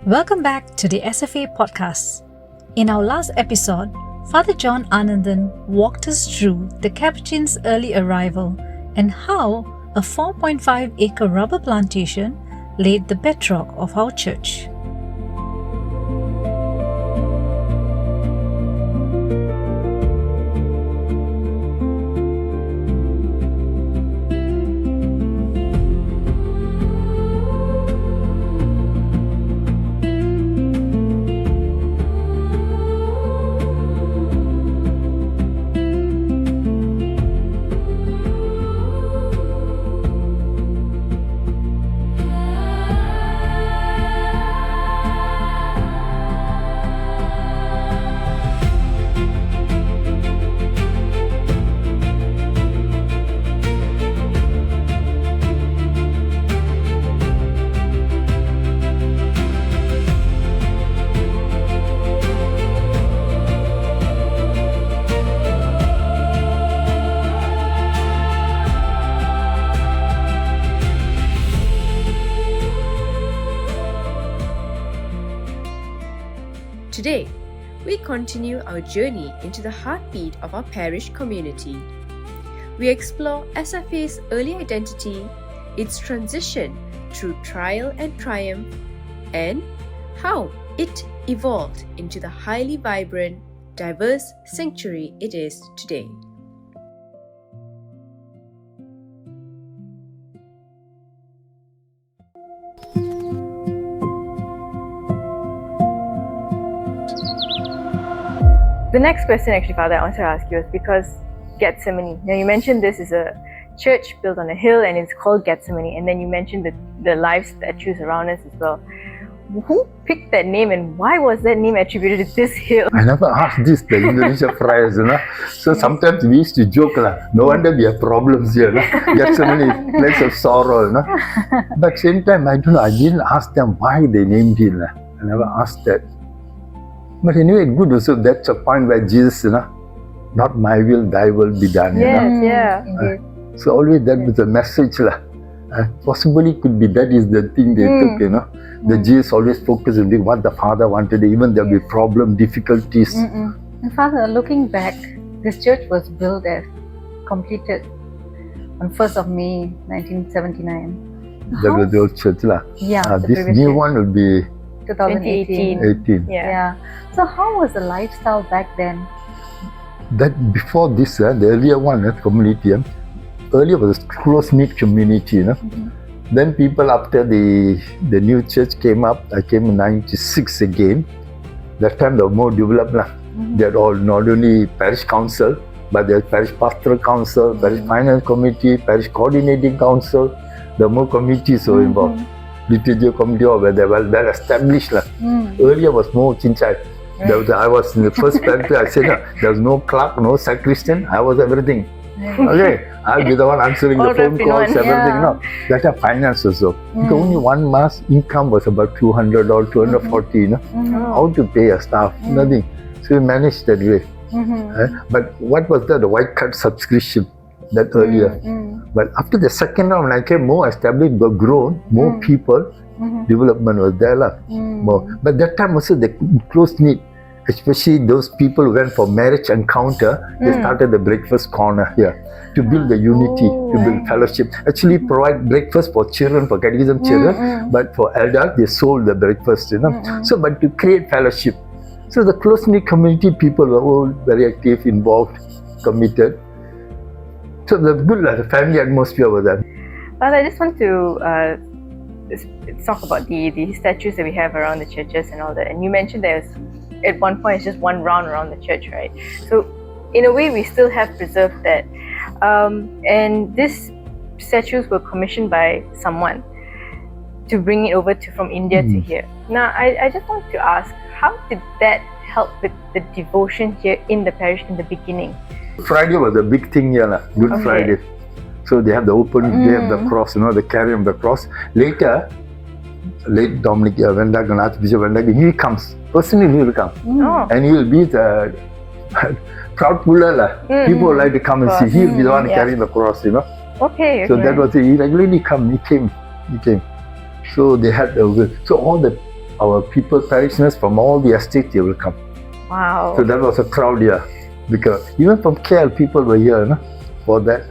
Welcome back to the SFA podcast. In our last episode, Father John Anandan walked us through the Capuchins' early arrival and how a 4.5-acre rubber plantation laid the bedrock of our church. Today, we continue our journey into the heartbeat of our parish community. We explore SFA's early identity, its transition through trial and triumph, and how it evolved into the highly vibrant, diverse sanctuary it is today. The next question, actually, Father, I wanted to ask you is because Gethsemane. Now, you mentioned this is a church built on a hill and it's called Gethsemane, and then you mentioned the live statues around us as well. Who picked that name and why was that name attributed to this hill? I never asked this, the Indonesia friars, So sometimes we used to joke, no wonder we have problems here, Gethsemane is place of sorrow, But same time, I didn't ask them why they named it, I never asked that. But anyway, good also, that's a point where Jesus, not my will, thy will be done, Yes, So always that was the message, possibly could be that is the thing they took, The Jesus always focused on what the Father wanted, even there will be problem, difficulties. And Father, looking back, this church was built as completed on 1st of May 1979. That was the old church. This new one will be 2018. 18. Yeah. So how was the lifestyle back then? That before this, the earlier one, community, earlier was a close-knit community, Then people after the new church came up, I came in 96 again. That time they were more developed. They had all not only parish council, but there's parish pastoral council, parish finance committee, parish coordinating council. There were more committees were involved. Liturgical committee were well established. Earlier was more chinchay. I was in the first parish. I said there was no clerk, no sacristan. I was everything. Okay, I'll be the one answering the phone calls, everything. That are finance also. Only one mass income was about 200 or 240. How to pay a staff? Nothing. So we managed that way. But what was that? The white card subscription that earlier. But after the second round, when I came, more established, grown, more people, development was there. More. But that time also the close-knit, especially those people who went for marriage encounter, they started the breakfast corner here to build the unity, to build fellowship. Actually provide breakfast for children, for catechism children, but for elders, they sold the breakfast, So, but to create fellowship. So the close-knit community people were all very active, involved, committed. So the good, the family atmosphere was there. Father, I just want to talk about the statues that we have around the churches and all that. And you mentioned there's, at one point, it's just one round around the church, right? So in a way, we still have preserved that. And these statues were commissioned by someone to bring it over from India to here. Now, I just want to ask, how did that help with the devotion here in the parish in the beginning? Friday was a big thing here, Good Friday. So they have the open, they have the cross, the carrying of the cross. Later, late Dominic Vendag and Archbishop Vendag, he comes. Personally, he will come. And he will be the crowd puller. People like to come and see. He will be the one carrying the cross, Okay. So that was it. He regularly come. He came. So they had so all the our people, parishioners from all the estates, they will come. Wow. So that was a crowd here. Because even from KL, people were here for that.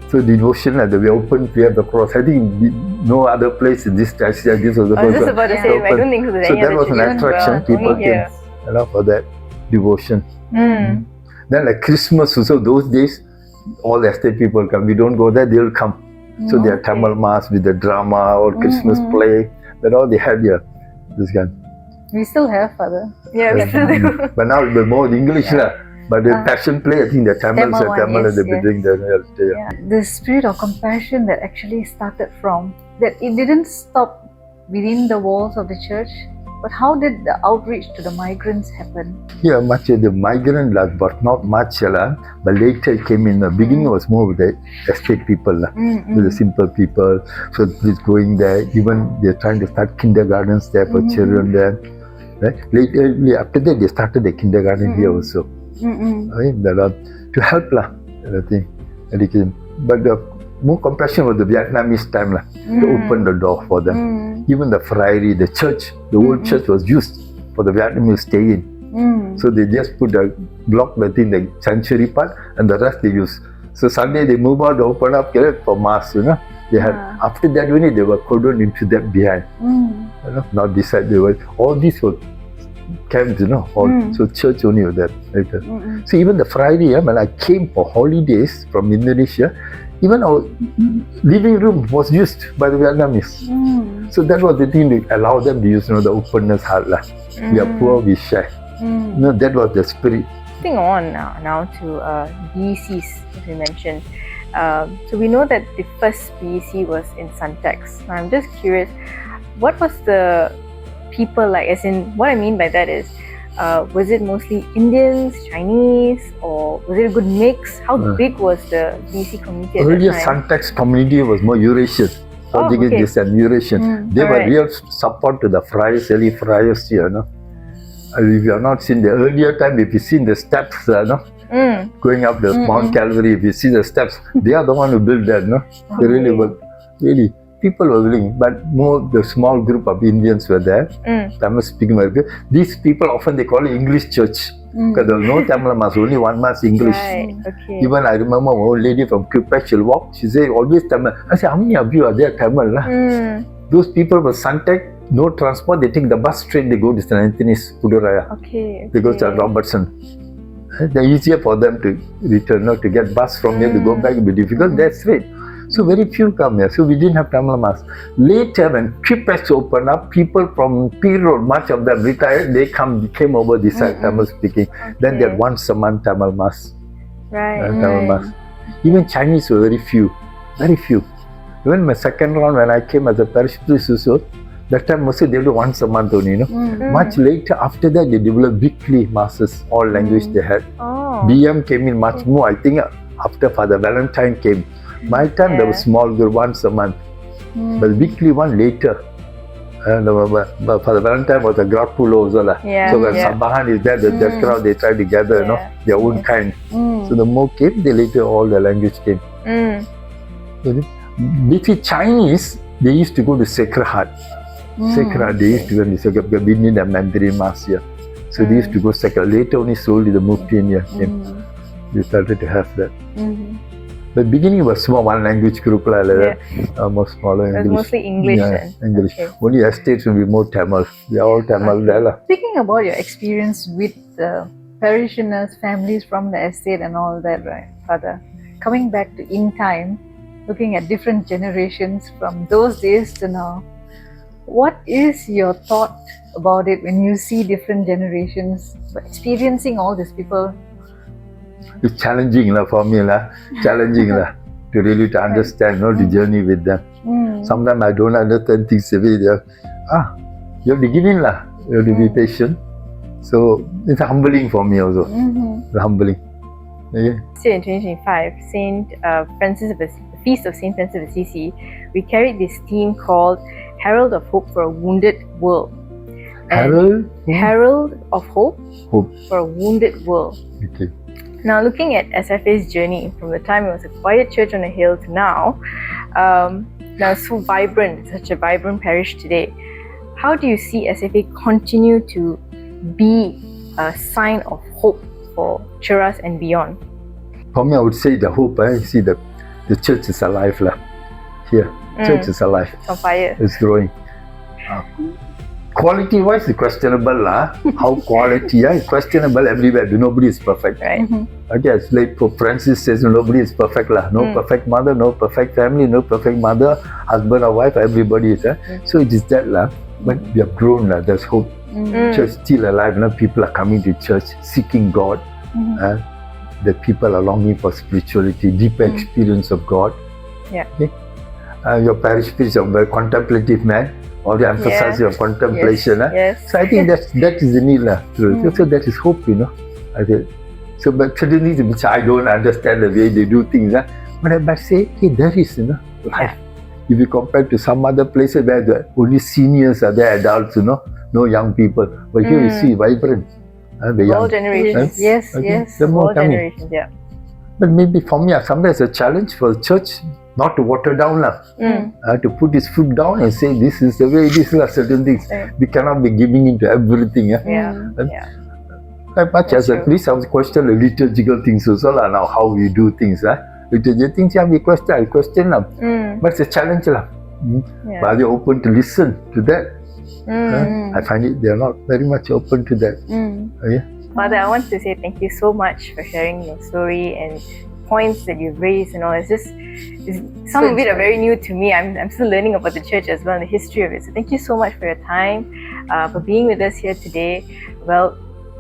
So devotion, and we opened, we have the cross. I think no other place in this church, this was the I was first just about to one say, I opened. don't think there's So any that other was an church. attraction. People Only came here. for that devotion. Mm. Then like Christmas also, those days, all the estate people come. We don't go there, they will come. So they are Tamil mass with the drama or Christmas play. That all they had here. This guy. We still have, Father. Yeah, we still do. But now it's more English lah. But the passion play, I think the Tamils Tamil are one, Tamil and yes, they've been doing that. Yeah. The spirit of compassion that actually started from, that it didn't stop within the walls of the church, but how did the outreach to the migrants happen? Yeah, much of the migrant lah, but not much lah. But later it came in. The beginning was more with the estate people lah, with the simple people. So it's going there. Even they're trying to start kindergartens there for children there. Right? Later, after that, they started the kindergarten here also. Right? To help lah, I think. Education. But the more compassion was the Vietnamese time lah, to open the door for them. Even the friary, the church, the old church was used for the Vietnamese stay in. So they just put a block within the sanctuary part, and the rest they use. So Sunday they move out, open up for mass. They had after that only they were cordoned into that behind. Not this side. They were all these were camps, all, so church only was there later. So even the Friday, when I came for holidays from Indonesia, even our living room was used by the Vietnamese. So that was the thing to allow them to use, the openness heart lah. We are poor, we share. That was the spirit. Moving on now to BECs, as we mentioned. So we know that the first BEC was in Suntex. Now I'm just curious, what was the people like? As in, what I mean by that is, was it mostly Indians, Chinese, or was it a good mix? How big was the BEC community at Earlier that time? Suntex community was more Eurasian. Portuguese and Eurasian. They were real support to the friars, early friars here. If you have not seen the earlier time, if you seen the steps, going up the Mount Calvary, if you see the steps, they are the one who built that. They really were, really. People were willing, but more the small group of Indians were there. Tamil speaking America. These people often they call it English church because there was no Tamil mass, only one mass English. Right, okay. Even I remember one old lady from Capuchins, she'll walk, she say always Tamil. I say, how many of you are there Tamil? Those people were Suntec, no transport, they take the bus straight, they go to St. Anthony's, Puduraya. Okay. They go to Robertson. They're easier for them to return, to get bus from here to go back will be difficult, that's straight. So very few come here. So we didn't have Tamil mass. Later when Parish opened up, people from P Road, much of them retired, they came over this side Tamil speaking. Then they had once a month Tamil mass. Tamil mass. Even Chinese were very few. Very few. Even my second round when I came as a parish priest also, that time mostly they do once a month only, Much later after that they developed weekly masses, all language they had. BM came in much more, I think after Father Valentine came. My time there was small group once a month, but weekly one later. And Father Valentine was a Grapulo also lah. So when Sabahan is there, that crowd they try to gather, their own kind. So the more came, they later all the language came. If it's Chinese, they used to go to Sacred Heart. Sacred Heart, they used to go to Sacred Heart because we need a Mandarin mass here. So they used to go Sacred. Later only slowly the moved in here came. They started to have that. But beginning was small, one language group like that. Most smaller English. It was mostly English then. English. Okay. Only estates will be more Tamil. They are all Tamil there lah. Speaking about your experience with the parishioners, families from the estate and all that, right, Father? Coming back to in time, looking at different generations from those days to now, what is your thought about it when you see different generations experiencing all these people? It's challenging lah for me lah. Challenging lah to really to understand, the journey with them. Sometimes I don't understand things the way they are. You have to give in lah. You have to be patient. So it's humbling for me also. Humbling. Okay. In 2025, the Feast of Saint Francis of Assisi, we carried this theme called Herald of Hope for a Wounded World. Herald of Hope for a Wounded World. Okay. Now, looking at SFA's journey from the time it was a quiet church on a hill to now so vibrant, such a vibrant parish today, how do you see SFA continue to be a sign of hope for Cheras and beyond? For me, I would say the hope. I see the church is alive lah. Here, church is alive. It's on fire. It's growing. Quality-wise, it's questionable lah. How quality? It's questionable everywhere. Nobody is perfect. Right. Okay, it's like Pope Francis says, nobody is perfect lah. No perfect mother, no perfect family, no perfect mother, husband or wife. Everybody is. So it is that lah. But we have grown lah. There's hope. Church still alive. Now people are coming to church, seeking God. The people are longing for spirituality, deeper experience of God. Yeah. Okay? Your parish priest is a very contemplative man. Already emphasize your contemplation. Yes. So I think that is the need lah. So that is hope, I think. So but certainly which I don't understand the way they do things. But I must say, hey, there is life. If you compare to some other places where only seniors are there, adults, no young people. But here you see vibrant. The young. All generations. Yes, Okay. yes. The more All coming. generations, yeah. But maybe for me, sometimes a challenge for the church not to water down lah. To put his foot down and say this is the way it is lah. Certain things we cannot be giving into everything. Much as at least I was question the liturgical things also lah. Now how we do things liturgical things we question lah. But it's a challenge lah. But are they open to listen to that? I find it they are not very much open to that. Father, I want to say thank you so much for sharing your story and points that you've raised and all. Some of it are very new to me. I'm still learning about the church as well and the history of it. So thank you so much for your time, for being with us here today. Well,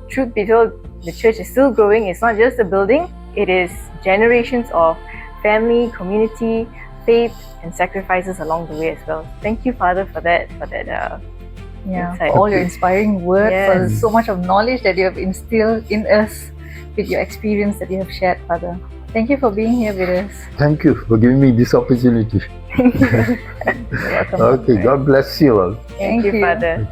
truth be told, the church is still growing. It's not just a building. It is generations of family, community, faith, and sacrifices along the way as well. Thank you, Father, for that. For all your inspiring words, for Yes. so much of knowledge that you have instilled in us with your experience that you have shared, Father. Thank you for being here with us. Thank you for giving me this opportunity. You're welcome. Okay, God bless you all. Thank you, Father.